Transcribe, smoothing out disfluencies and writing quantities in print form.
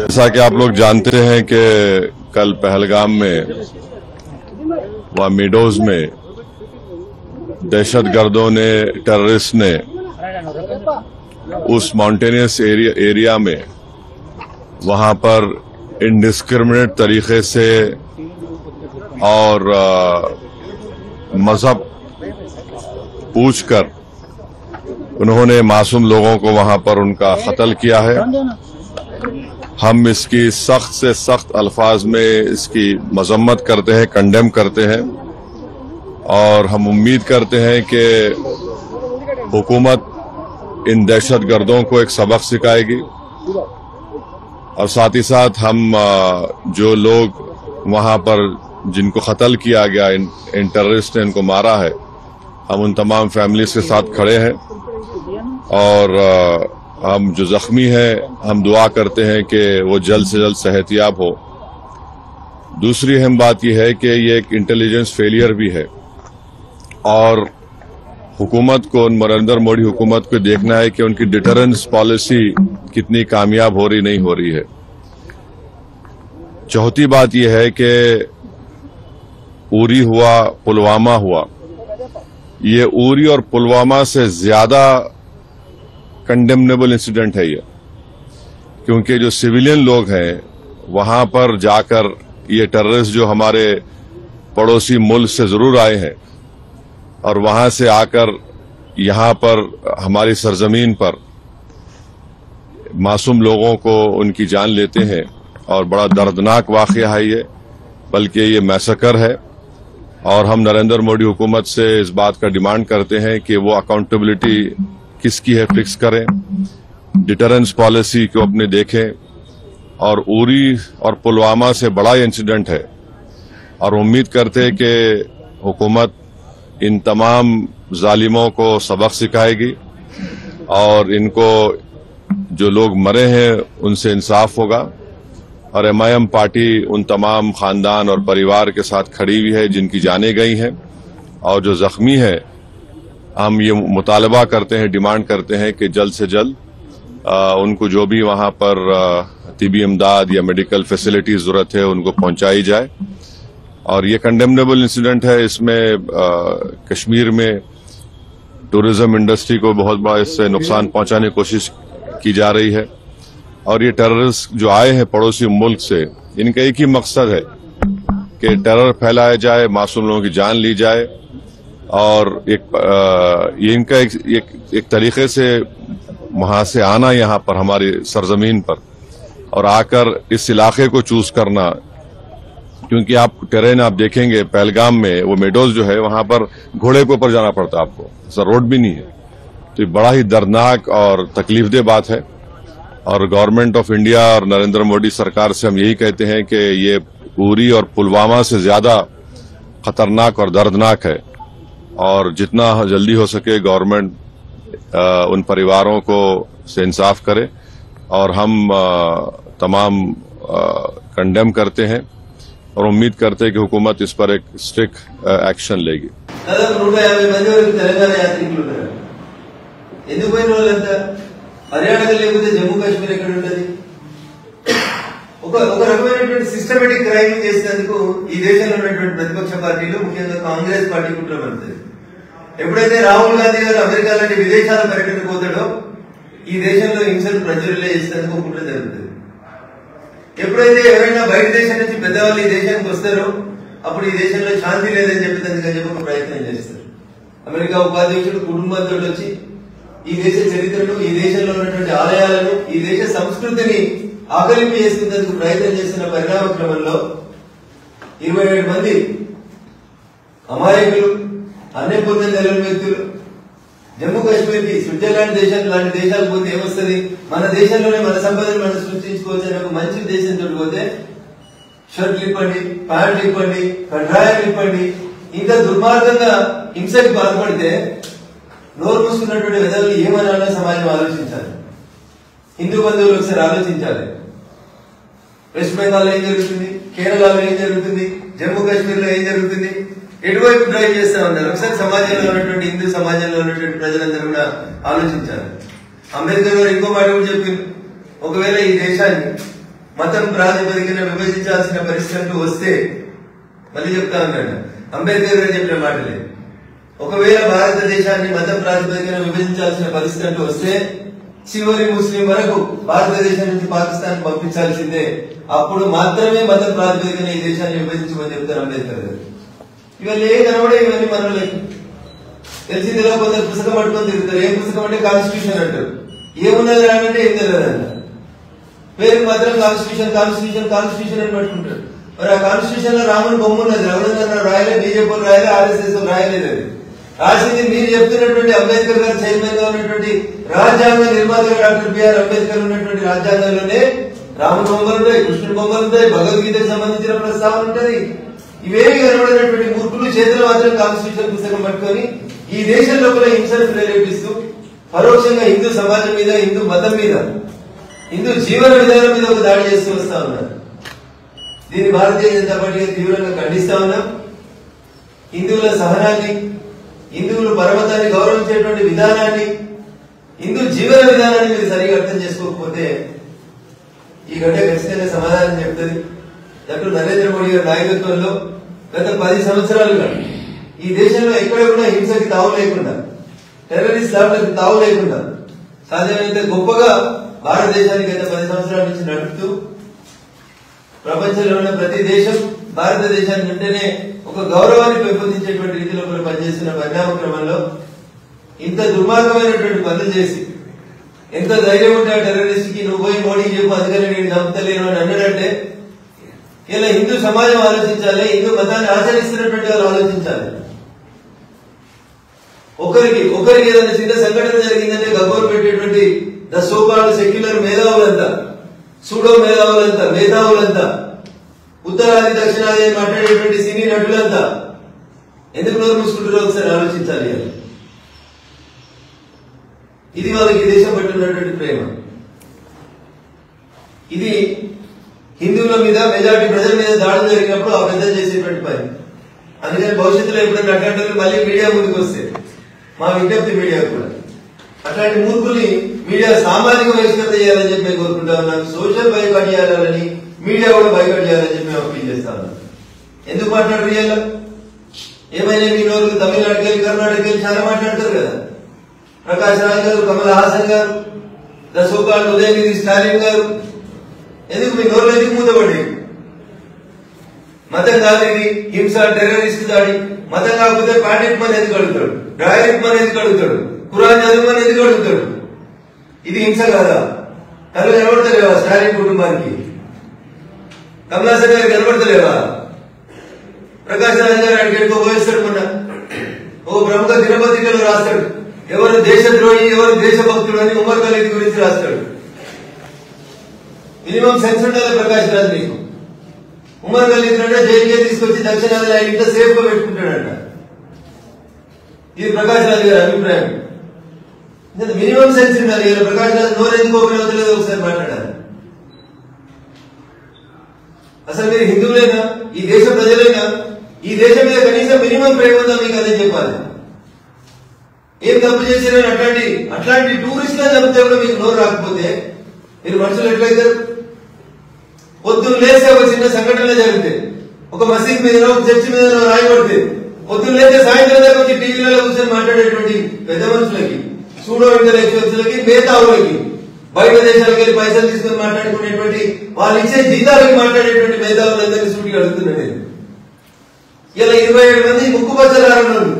जैसा कि आप लोग जानते हैं कि कल पहलगाम में व मीडोज में दहशतगर्दों ने टेररिस्ट ने उस माउंटेनियस एरिया में वहां पर इंडिस्क्रिमिनेट तरीके से और मजहब पूछकर उन्होंने मासूम लोगों को वहां पर उनका कत्ल किया है। हम इसकी सख्त से सख्त अल्फाज में इसकी मजम्मत करते हैं, कंडेम करते हैं और हम उम्मीद करते हैं कि हुकूमत इन दहशतगर्दों को एक सबक सिखाएगी और साथ ही साथ हम जो लोग वहां पर जिनको कत्ल किया गया, इन टेररिस्ट ने इनको मारा है, हम उन तमाम फैमिलीज के साथ खड़े हैं और हम जो जख्मी हैं हम दुआ करते हैं कि वो जल्द से जल्द सेहतयाब हो। दूसरी अहम बात यह है कि ये एक इंटेलिजेंस फेलियर भी है और हुकूमत को, नरेंद्र मोदी हुकूमत को देखना है कि उनकी डिटरेंस पॉलिसी कितनी कामयाब हो रही नहीं हो रही है। चौथी बात यह है कि उरी हुआ, पुलवामा हुआ, ये उरी और पुलवामा से ज्यादा कंडेमनेबल इंसिडेंट है ये, क्योंकि जो सिविलियन लोग हैं वहां पर जाकर ये टेररिस्ट जो हमारे पड़ोसी मुल्क से जरूर आए हैं और वहां से आकर यहां पर हमारी सरजमीन पर मासूम लोगों को उनकी जान लेते हैं और बड़ा दर्दनाक वाकया है ये, बल्कि ये मैसेकर है और हम नरेंद्र मोदी हुकूमत से इस बात का डिमांड करते हैं कि वो अकाउंटेबिलिटी किसकी है फिक्स करें, डिटरेंस पॉलिसी को अपने देखें और उरी और पुलवामा से बड़ा इंसिडेंट है और उम्मीद करते हैं कि हुकूमत इन तमाम जालिमों को सबक सिखाएगी और इनको जो लोग मरे हैं उनसे इंसाफ होगा और एमआईएम पार्टी उन तमाम खानदान और परिवार के साथ खड़ी हुई है जिनकी जानें गई हैं और जो जख्मी है हम ये मुतालबा करते हैं, डिमांड करते हैं कि जल्द से जल्द उनको जो भी वहां पर तिबी इमदाद या मेडिकल फैसिलिटीज जरूरत है उनको पहुंचाई जाए। और ये कंडेमनेबल इंसिडेंट है। इसमें कश्मीर में टूरिज्म इंडस्ट्री को बहुत बड़ा इससे नुकसान पहुंचाने की कोशिश की जा रही है और ये टेररिस्ट जो आए हैं पड़ोसी मुल्क से, इनका एक ही मकसद है कि टेरर फैलाया जाए, मासूम लोगों की जान ली जाए और ये इनका एक तरीके से वहां से आना यहाँ पर हमारी सरजमीन पर और आकर इस इलाके को चूज करना, क्योंकि आप टेरेन आप देखेंगे पहलगाम में वो मेडोज जो है वहां पर घोड़े के ऊपर जाना पड़ता है आपको, ऐसा रोड भी नहीं है। तो ये बड़ा ही दर्दनाक और तकलीफदेह बात है और गवर्नमेंट ऑफ इंडिया और नरेंद्र मोदी सरकार से हम यही कहते हैं कि ये उरी और पुलवामा से ज्यादा खतरनाक और दर्दनाक है और जितना जल्दी हो सके गवर्नमेंट उन परिवारों को से इंसाफ करे और हम तमाम कंडेम करते हैं और उम्मीद करते हैं कि हुकूमत इस पर एक स्ट्रिक्ट एक्शन लेगी। హర్యానాకి లేకపోతే జమ్మూ కాశ్మీర్ ఎక్కడ ఉంటది? ఒక రకమైనటువంటి సిస్టమేటిక్ క్రైమ్ చేసినందుకు ఈ దేశంలో ఉన్నటువంటి ప్రతిపక్ష పార్టీలు, ముఖ్యంగా కాంగ్రెస్ పార్టీ కుట్ర పడుతుంది. ఎప్పుడైతే రాహుల్ గాంధీ గారు అమెరికా లాంటి విదేశాల పర్యటనకు పోతాడో ఈ దేశంలో హింసను ప్రజ్వలిల్ల చేసేందుకు కుట్ర జరుగుతుంది. ఎప్పుడైతే ఎవరైనా బయట దేశం నుంచి పెద్దవాళ్ళు ఈ దేశానికి వస్తారో అప్పుడు ఈ దేశంలో శాంతి లేదని చెప్పి ఒక ప్రయత్నం చేస్తారు. అమెరికా ఉపాధ్యక్షుడు కుటుంబంతో వచ్చి ఈ దేశ చరిత్రను, ఈ దేశంలో ఉన్నటువంటి ఆలయాలను, ఈ దేశ సంస్కృతిని ఆకలింపు చేసుకునేందుకు ప్రయత్నం చేస్తున్న పరిణామ క్రమంలో 27 మంది అమాయకులు, అన్యం పొందిన తెలియని వ్యక్తులు జమ్మూ కాశ్మీర్ కి స్విట్జర్లాండ్ దేశం లాంటి దేశాలకు పోతే ఏమొస్తుంది, మన దేశంలోనే మన సంపదను మనం సృష్టించుకోవచ్చు అనే ఒక మంచి దేశంతో పోతే షర్ట్లు ఇప్పండి, ప్యాంట్లు ఇప్పండి, కడ్రాయాలు ఇప్పండి, ఇంకా దుర్మార్గంగా హింసకి బాధపడితే నోరు మూసుకున్నటువంటి విధాలు ఏమనాలో సమాజం ఆలోచించాలి. హిందూ బంధువులు ఒకసారి ఆలోచించాలి. వెస్ట్ బెంగాల్ లో ఏం జరుగుతుంది, కేరళలో ఏం జరుగుతుంది, జమ్మూ కాశ్మీర్ లో ఏం జరుగుతుంది, ఎటువైపు డ్రైవ్ చేస్తా ఉన్నారు ఒకసారి సమాజంలో ఉన్నటువంటి హిందూ సమాజంలో ఉన్నటువంటి ప్రజలందరూ కూడా ఆలోచించాలి. అంబేద్కర్ గారు ఇంకో మాట కూడా చెప్పింది, ఒకవేళ ఈ దేశాన్ని మతం ప్రాతిపదికన విభజించాల్సిన పరిస్థితులు వస్తే మళ్ళీ చెప్తా ఉన్నాడు అంబేద్కర్ గారు చెప్పిన మాటలే. ఒకవేళ భారతదేశాన్ని మతం ప్రాతిపదికన విభజించాల్సిన పరిస్థితులు వస్తే చివరి ముస్లిం వరకు భారతదేశం నుంచి పాకిస్తాన్ పంపించాల్సిందే. అప్పుడు మాత్రమే మతం ప్రాతిపదికన ఈ దేశాన్ని విభజించమని చెప్తారు అంబేద్కర్ గారు. ఇవన్నీ ఏ కనబడే ఇవన్నీ మనలో తెలిసిందిలో కొందరు పుస్తకం పట్టుకొని తిరుగుతారు. ఏం పుస్తకం అంటే కాన్స్టిట్యూషన్ అంటారు. ఏమున్నది రానంటే ఏం తెలియదంట. పేరు మాత్రం కాన్స్టిట్యూషన్ కాన్స్టిట్యూషన్ కాన్స్టిట్యూషన్ అని పట్టుకుంటారు. మరి ఆ కాన్స్టిట్యూషన్ లో రాముని బొమ్మ ఉన్నది. రఘునందన్ రాయలే, బీజేపీ రాయలే, ఆర్ఎస్ఎస్ రాయలేదు. అది రాసింది మీరు చెప్తున్నటువంటి అంబేద్కర్ గారు చైర్మన్ గా ఉన్నటువంటి రాజ్యాంగ నిర్మాతగా డాక్టర్ బిఆర్ అంబేద్కర్ ఉన్నటువంటి రాజ్యాంగంలోనే రాముని బొమ్మలు ఉంటాయి, కృష్ణుడి బొమ్మలు ఉంటాయి, భగవద్గీతకు సంబంధించిన ప్రస్తావన ఉంటది. ఇవేమి కనబడినటువంటి మూర్ఖులు చేతులు మాత్రం కాన్స్టిట్యూషన్ పుస్తకం పట్టుకొని ఈ దేశం లోపల హింసను ప్రేరేపిస్తూ పరోక్షంగా హిందూ సమాజం మీద, హిందూ మతం మీద, హిందూ జీవన విధానం మీద ఒక దాడి చేస్తూ వస్తా ఉన్నారు. దీన్ని భారతీయ జనతా పార్టీ తీవ్రంగా ఖండిస్తా ఉన్నాం. హిందువుల సహనాన్ని, హిందువులు పరమతాన్ని గౌరవించేటువంటి విధానాన్ని, హిందూ జీవన విధానాన్ని మీరు సరిగా అర్థం చేసుకోకపోతే ఈ గడ్డ ఖచ్చితంగా సమాధానం చెప్తుంది. డాక్టర్ నరేంద్ర మోడీ గారి నాయకత్వంలో గత 10 సంవత్సరాలుగా ఈ దేశంలో ఎక్కడ కూడా హింసకి తావు లేకుండా, టెర్రరిస్ట్ దాడులకు తావు లేకుండా సాధ్యమైనంత గొప్పగా భారతదేశాన్ని గత 10 సంవత్సరాల నుంచి నడుపుతూ ప్రపంచంలో ఉన్న ప్రతి దేశం భారతదేశాన్ని అంటేనే ఒక గౌరవాన్ని పెంపొందించేటువంటి రీతిలో పనిచేస్తున్న పరిణామ క్రమంలో ఇంత దుర్మార్గమైనటువంటి పనులు చేసి ఎంత ధైర్యం ఉంటే ఆ టెర్రరిస్ట్ కి నువ్వు పోయి మోడీ చెప్పు అందుకని నేను చంపుతలేను అని అన్నాడంటే ఇలా హిందూ సమాజం ఆలోచించాలి, హిందూ మతాన్ని ఆచరిస్తున్నటువంటి వాళ్ళు ఆలోచించాలి. ఒకరికి ఏదైనా చిన్న సంఘటన జరిగిందంటే గగ్గోలు పెట్టేటువంటి ద సోకాల్డ్ సెక్యులర్ మేధావులంతా, సూడో మేధావులంతా, ఉత్తరాది దక్షిణాది అని మాట్లాడేటువంటి సినీ నటులంతా ఎందుకు నోరు మూసుకుంటారో ఒకసారి ఆలోచించాలి. ఇది వాళ్ళకి దేశం పట్ల ఉన్నటువంటి ప్రేమ. ఇది హిందువుల మీద, మెజారిటీ ప్రజల మీద దాడులు జరిగినప్పుడు ఆ పెద్దలు చేసేటువంటి పని. అందుకని భవిష్యత్తులో ఎప్పుడైనా అట్లాంటి మళ్ళీ మీడియా ముందుకు వస్తే మా విజ్ఞప్తి మీడియా కూడా అట్లాంటి మూర్ఖుల్ని మీడియా సామాజిక బహిష్కరణ చేయాలని చెప్పి కోరుకుంటా ఉన్నాను. సోషల్ బైకాట్ చేయాలని, మీడియా కూడా బైకాట్ చేయాలని చెప్పి మేము అప్పీల్ చేస్తా ఉన్నాం. ఎందుకు మాట్లాడరు? ఏమైనా మీ రోజులు తమిళనాడుకి వెళ్ళి, కర్ణాటకకి వెళ్ళి చాలా మాట్లాడతారు కదా. ప్రకాష్ రాజ్ గారు, కమల్ హాసన్ గారు, ద సోకాల్డ్ ఉదయనిధి స్టాలిన్ గారు, ఎందుకు మీ నోరులు ఎందుకు మూతపడి? మతం కాదు ఇది, హింస, టెర్రరిస్ట్ దాడి. మతం కాకపోతే పాండిట్ మని ఎందుకు అడుగుతాడు, డ్రాయరిట్ మని ఎందుకు అడుగుతాడు, ఖురాన్ చదువుమని ఎందుకు అడుగుతాడు? ఇది హింస కాదా? కళ్ళు కనబడతలేవా స్టాలిన్ కుటుంబానికి? కమల్ హాసన్ గారు కనబడతలేవా? ప్రకాష్ రాజ్ గారు అడిగేట్టుకో పోయిస్తాడు. మొన్న ఓ ప్రముఖ దినపత్రికలో రాస్తాడు ఎవరు దేశద్రోహి, ఎవరు దేశభక్తుడు అని ఉమర్ ఖలీద్ గురించి రాస్తాడు. మినిమం సెన్స్ ఉండాలి ప్రకాష్ రాజ్ నీకు. ఉమర్ ఖలీద్ అంటే జైలుకే తీసుకొచ్చి దక్షిణాదిలో ఆయన ఇంత సేఫ్ గా పెట్టుకుంటాడంట. ఇది ప్రకాష్ రాజ్ గారి అభిప్రాయం. మినిమం సెన్స్ ఉండాలి. ప్రకాష్ రాజ్ నోరు ఎందుకు ఓపెన్ అవుతలేదు ఒకసారి మాట్లాడాలి. అసలు మీరు హిందువులేనా? ఈ దేశ ప్రజలేనా? ఈ దేశం మీద కనీసం మినిమం ప్రేమ ఉందా మీకు? అదే చెప్పాలి. ఏం తప్పు చేశారని అట్లాంటి టూరిస్టులు చెప్తే కూడా మీకు నోరు రాకపోతే మీరు మనుషులు ఎట్లయితారు? పొద్దున్న లేస్తే ఒక చిన్న సంఘటన జరిగితే, ఒక మసీద్ మీద, ఒక చర్చి మీద రాయబడితే, పొద్దున్న లేస్తే సాయంత్రం దాకా వచ్చి టీవీలలో కూర్చొని మాట్లాడేటువంటి పెద్ద మనుషులకి, సూడో ఇంటలెక్చువల్స్లకి, మేధావులకి, బయట దేశాలకు వెళ్ళి పైసలు తీసుకుని మాట్లాడుకునేటువంటి వాళ్ళు ఇచ్చే జీతాలకి మాట్లాడేటువంటి మేధావులందరినీ సూటిగా అడుగుతున్నాడు. ఇలా 27 మంది ముక్కుపచ్చలారన్నారు.